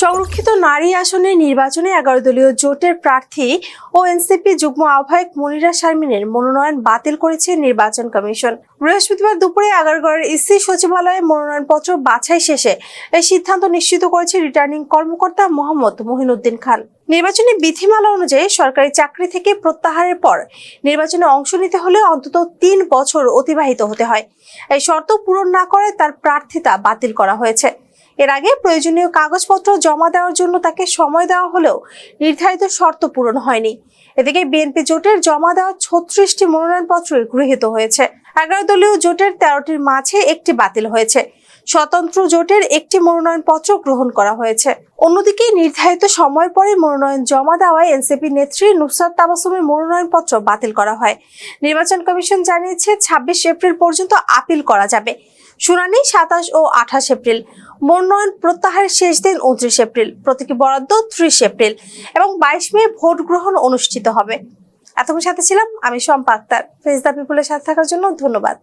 সংরক্ষিত নারী আসনে নির্বাচনে 11 দলীয় জোটের প্রার্থী ও এনসিপি যুগ্ম আহ্বায়ক মনিরা শারমিনের মনোনয়ন বাতিল করেছে নির্বাচন কমিশন। বৃহস্পতিবার দুপুরে আগারগাঁওয়ের ইসি সচিবালয়ে মনোনয়নপত্র বাছাই শেষে এই সিদ্ধান্ত নিশ্চিত করেছে রিটার্নিং কর্মকর্তা মোহাম্মদ মহিনুদ্দিন খান। নির্বাচনী বিধিমালা অনুযায়ী সরকারি চাকরি থেকে প্রত্যাহারের পর নির্বাচনে অংশ নিতে হলে অন্তত 3 বছর অতিবাহিত হতে হয়। এই শর্ত পূরণ না করে তার প্রার্থিতা বাতিল করা হয়েছে। এর আগে প্রয়োজনীয় কাগজপত্র জমা দেওয়ার জন্য তাকে সময় দেওয়া হলেও নির্ধারিত শর্ত পূরণ হয়নি। এদিকে বিএনপি জোটের জমা দেওয়া 36টি মনোনয়নপত্র গৃহীত হয়েছে। 11 দলীয় জোটের 13টির মাঝে একটি বাতিল হয়েছে। স্বতন্ত্র জোটের একটি মনোনয়নপত্র গ্রহণ করা হয়েছে। অন্যদিকে নির্ধারিত সময়ের পরে মনোনয়ন জমা দেওয়ায় এনসিপি নেত্রী নুসরাত তাবাসসুমের মনোনয়নপত্র বাতিল করা হয়। নির্বাচন কমিশন জানিয়েছে 26 এপ্রিল পর্যন্ত আপিল করা যাবে। শুনানি 27 ও 28 এপ্রিল। মনোনয়ন প্রত্যাহারের শেষ দিন 29 এপ্রিল। প্রতীকী বরাদ্দ 30 এপ্রিল এবং 22 মে ভোট গ্রহণ অনুষ্ঠিত হবে। এতক্ষণ সাথে ছিলাম আমি শম্পা আক্তার। ফেস দ্য পিপলের সাথে থাকার জন্য ধন্যবাদ।